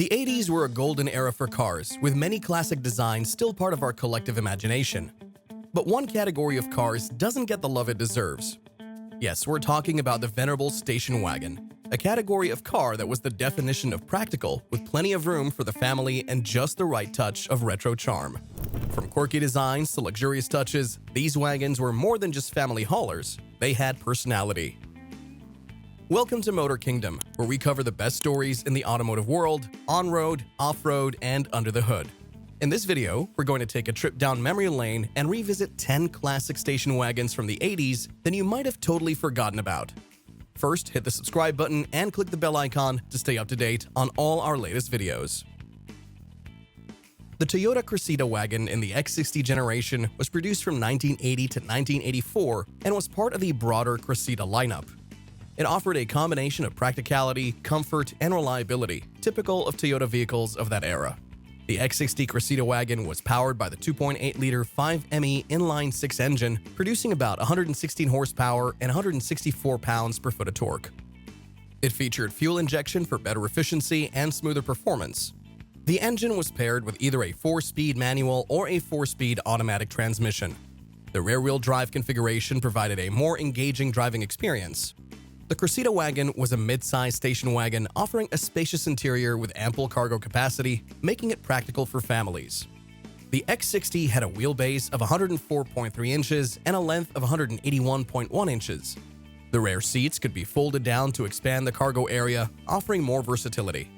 The 80s were a golden era for cars, with many classic designs still part of our collective imagination. But one category of cars doesn't get the love it deserves. Yes, we're talking about the venerable station wagon, a category of car that was the definition of practical, with plenty of room for the family and just the right touch of retro charm. From quirky designs to luxurious touches, these wagons were more than just family haulers, they had personality. Welcome to Motor Kingdom, where we cover the best stories in the automotive world, on-road, off-road, and under the hood. In this video, we're going to take a trip down memory lane and revisit 10 classic station wagons from the 80s that you might have totally forgotten about. First, hit the subscribe button and click the bell icon to stay up to date on all our latest videos. The Toyota Cressida wagon in the X60 generation was produced from 1980 to 1984 and was part of the broader Cressida lineup. It offered a combination of practicality, comfort, and reliability, typical of Toyota vehicles of that era. The X60 Cressida wagon was powered by the 2.8-liter 5ME inline-6 engine, producing about 116 horsepower and 164 pounds-per-foot of torque. It featured fuel injection for better efficiency and smoother performance. The engine was paired with either a 4-speed manual or a 4-speed automatic transmission. The rear-wheel drive configuration provided a more engaging driving experience. The Cressida wagon was a mid-size station wagon offering a spacious interior with ample cargo capacity, making it practical for families. The X60 had a wheelbase of 104.3 inches and a length of 181.1 inches. The rear seats could be folded down to expand the cargo area, offering more versatility.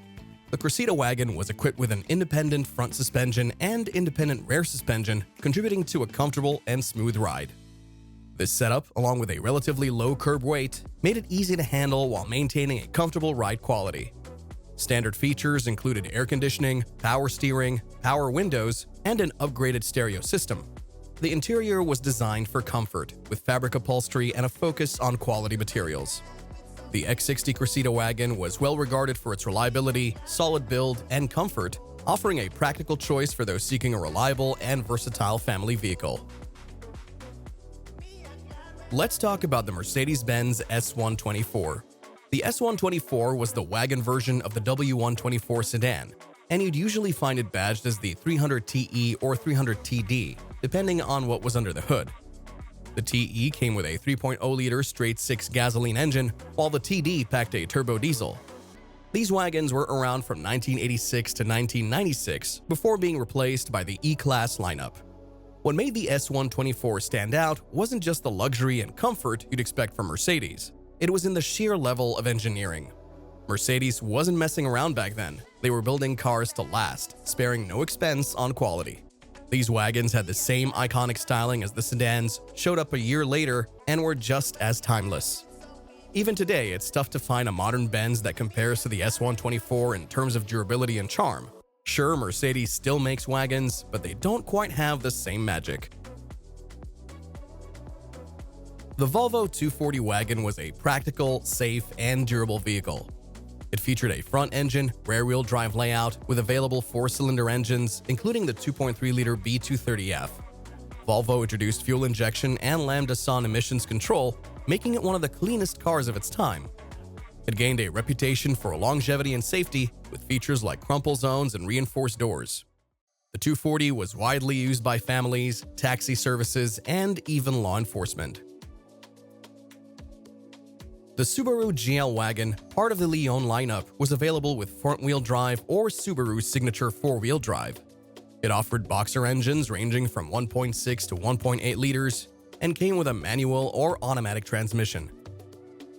The Cressida wagon was equipped with an independent front suspension and independent rear suspension, contributing to a comfortable and smooth ride. This setup, along with a relatively low curb weight, made it easy to handle while maintaining a comfortable ride quality. Standard features included air conditioning, power steering, power windows, and an upgraded stereo system. The interior was designed for comfort, with fabric upholstery and a focus on quality materials. The X60 Cressida wagon was well regarded for its reliability, solid build, and comfort, offering a practical choice for those seeking a reliable and versatile family vehicle. Let's talk about the Mercedes-Benz S124. The S124 was the wagon version of the W124 sedan, and you'd usually find it badged as the 300TE or 300TD, depending on what was under the hood. The TE came with a 3.0-liter straight-six gasoline engine, while the TD packed a turbo diesel. These wagons were around from 1986 to 1996 before being replaced by the E-Class lineup. What made the S124 stand out wasn't just the luxury and comfort you'd expect from Mercedes. It was in the sheer level of engineering. Mercedes wasn't messing around back then. They were building cars to last, sparing no expense on quality. These wagons had the same iconic styling as the sedans, showed up a year later, and were just as timeless. Even today, it's tough to find a modern Benz that compares to the S124 in terms of durability and charm. Sure, Mercedes still makes wagons, but they don't quite have the same magic. The Volvo 240 wagon was a practical, safe, and durable vehicle. It featured a front-engine, rear-wheel drive layout with available 4-cylinder engines, including the 2.3-liter B230F. Volvo introduced fuel injection and lambda-son emissions control, making it one of the cleanest cars of its time. It gained a reputation for longevity and safety, with features like crumple zones and reinforced doors. The 240 was widely used by families, taxi services, and even law enforcement. The Subaru GL wagon, part of the Leon lineup, was available with front-wheel drive or Subaru's signature 4-wheel drive. It offered boxer engines ranging from 1.6 to 1.8 liters and came with a manual or automatic transmission.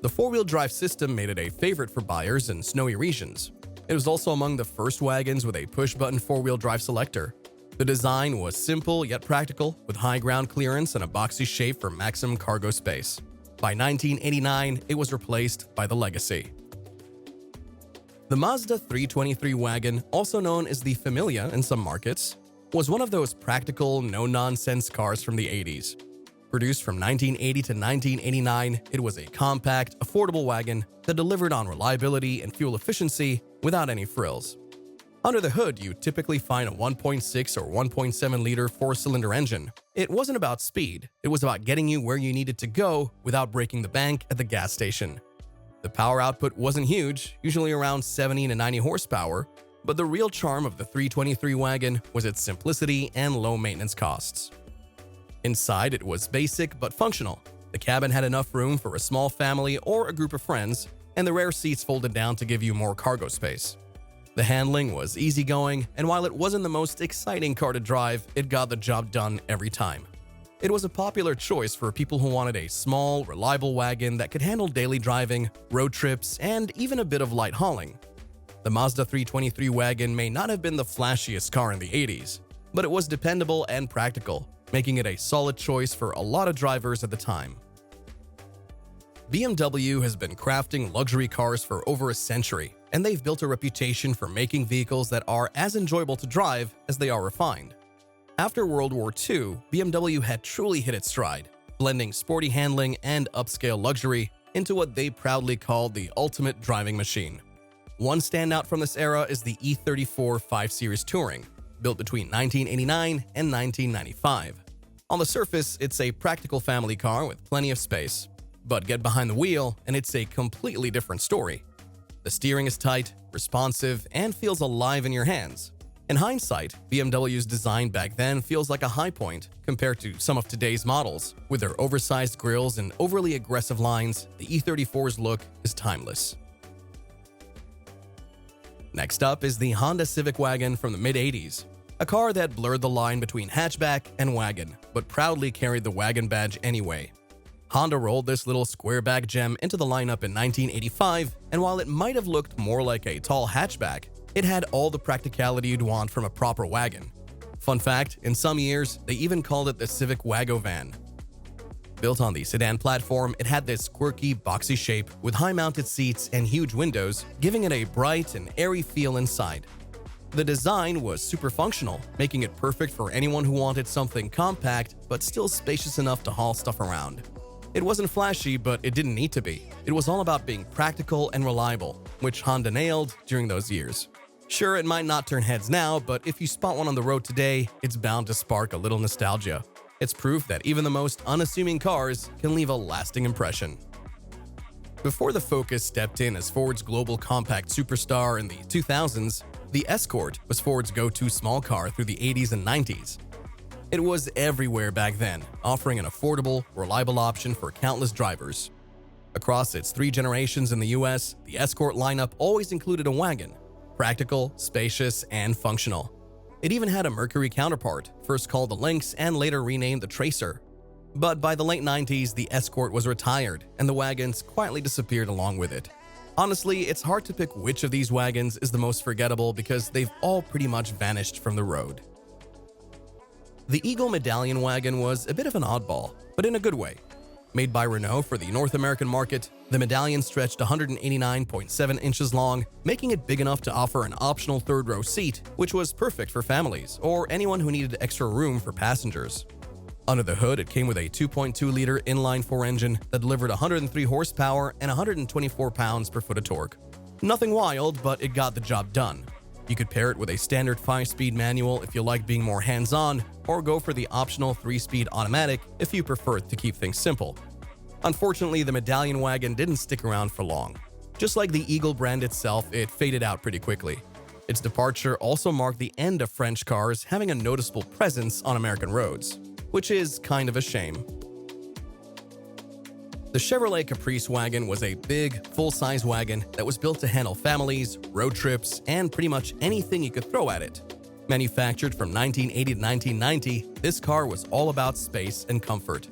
The 4-wheel drive system made it a favorite for buyers in snowy regions. It was also among the first wagons with a push-button 4-wheel drive selector. The design was simple yet practical, with high ground clearance and a boxy shape for maximum cargo space. By 1989, it was replaced by the Legacy. The Mazda 323 wagon, also known as the Familia in some markets, was one of those practical, no-nonsense cars from the 80s. Produced from 1980 to 1989, it was a compact, affordable wagon that delivered on reliability and fuel efficiency without any frills. Under the hood, you typically find a 1.6 or 1.7-liter 4-cylinder engine. It wasn't about speed, it was about getting you where you needed to go without breaking the bank at the gas station. The power output wasn't huge, usually around 70 to 90 horsepower, But the real charm of the 323 wagon was its simplicity and low maintenance costs. Inside, it was basic but functional. The cabin had enough room for a small family or a group of friends, and the rear seats folded down to give you more cargo space. The handling was easygoing, and while it wasn't the most exciting car to drive, it got the job done every time. It was a popular choice for people who wanted a small, reliable wagon that could handle daily driving, road trips, and even a bit of light hauling. The Mazda 323 wagon may not have been the flashiest car in the 80s, but it was dependable and practical, making it a solid choice for a lot of drivers at the time. BMW has been crafting luxury cars for over a century, and they've built a reputation for making vehicles that are as enjoyable to drive as they are refined. After World War II, BMW had truly hit its stride, blending sporty handling and upscale luxury into what they proudly called the ultimate driving machine. One standout from this era is the E34 5 Series Touring, built between 1989 and 1995. On the surface, it's a practical family car with plenty of space. But get behind the wheel, and it's a completely different story. The steering is tight, responsive, and feels alive in your hands. In hindsight, BMW's design back then feels like a high point compared to some of today's models. With their oversized grilles and overly aggressive lines, the E34's look is timeless. Next up is the Honda Civic wagon from the mid-80s, a car that blurred the line between hatchback and wagon, but proudly carried the wagon badge anyway. Honda rolled this little square-back gem into the lineup in 1985, and while it might have looked more like a tall hatchback, it had all the practicality you'd want from a proper wagon. Fun fact, in some years, they even called it the Civic Wagovan. Built on the sedan platform, it had this quirky, boxy shape with high-mounted seats and huge windows, giving it a bright and airy feel inside. The design was super functional, making it perfect for anyone who wanted something compact but still spacious enough to haul stuff around. It wasn't flashy, but it didn't need to be. It was all about being practical and reliable, which Honda nailed during those years. Sure, it might not turn heads now, but if you spot one on the road today, it's bound to spark a little nostalgia. It's proof that even the most unassuming cars can leave a lasting impression. Before the Focus stepped in as Ford's global compact superstar in the 2000s, the Escort was Ford's go-to small car through the 80s and 90s. It was everywhere back then, offering an affordable, reliable option for countless drivers. Across its 3 generations in the US, the Escort lineup always included a wagon, practical, spacious, and functional. It even had a Mercury counterpart, first called the Lynx and later renamed the Tracer. But by the late 90s, the Escort was retired, and the wagons quietly disappeared along with it. Honestly, it's hard to pick which of these wagons is the most forgettable because they've all pretty much vanished from the road. The Eagle Medallion wagon was a bit of an oddball, but in a good way. Made by Renault for the North American market, the Medallion stretched 189.7 inches long, making it big enough to offer an optional third-row seat, which was perfect for families or anyone who needed extra room for passengers. Under the hood, it came with a 2.2-liter inline-4 engine that delivered 103 horsepower and 124 pounds per foot of torque. Nothing wild, but it got the job done. You could pair it with a standard 5-speed manual if you like being more hands-on, or go for the optional 3-speed automatic if you prefer to keep things simple. Unfortunately, the Medallion wagon didn't stick around for long. Just like the Eagle brand itself, it faded out pretty quickly. Its departure also marked the end of French cars having a noticeable presence on American roads, which is kind of a shame. The Chevrolet Caprice wagon was a big, full-size wagon that was built to handle families, road trips, and pretty much anything you could throw at it. Manufactured from 1980 to 1990, this car was all about space and comfort.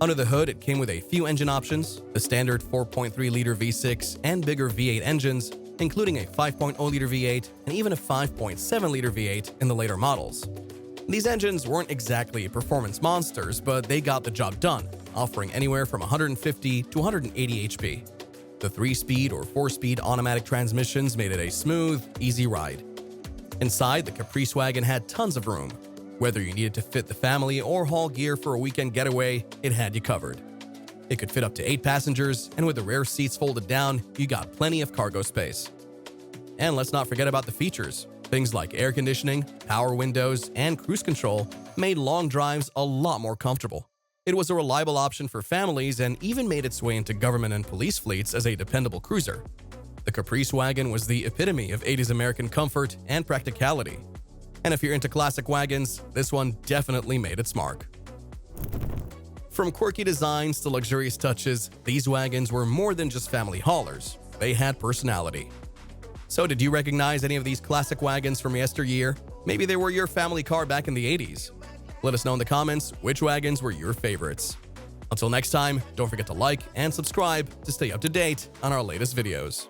Under the hood, it came with a few engine options, the standard 4.3-liter V6 and bigger V8 engines, including a 5.0-liter V8 and even a 5.7-liter V8 in the later models. These engines weren't exactly performance monsters, but they got the job done, offering anywhere from 150 to 180 HP. The 3-speed or 4-speed automatic transmissions made it a smooth, easy ride. Inside, the Caprice wagon had tons of room. Whether you needed to fit the family or haul gear for a weekend getaway, it had you covered. It could fit up to 8 passengers, and with the rear seats folded down, you got plenty of cargo space. And let's not forget about the features. Things like air conditioning, power windows, and cruise control made long drives a lot more comfortable. It was a reliable option for families and even made its way into government and police fleets as a dependable cruiser. The Caprice wagon was the epitome of 80s American comfort and practicality. And if you're into classic wagons, this one definitely made its mark. From quirky designs to luxurious touches, these wagons were more than just family haulers. They had personality. So did you recognize any of these classic wagons from yesteryear? Maybe they were your family car back in the 80s. Let us know in the comments which wagons were your favorites. Until next time, don't forget to like and subscribe to stay up to date on our latest videos.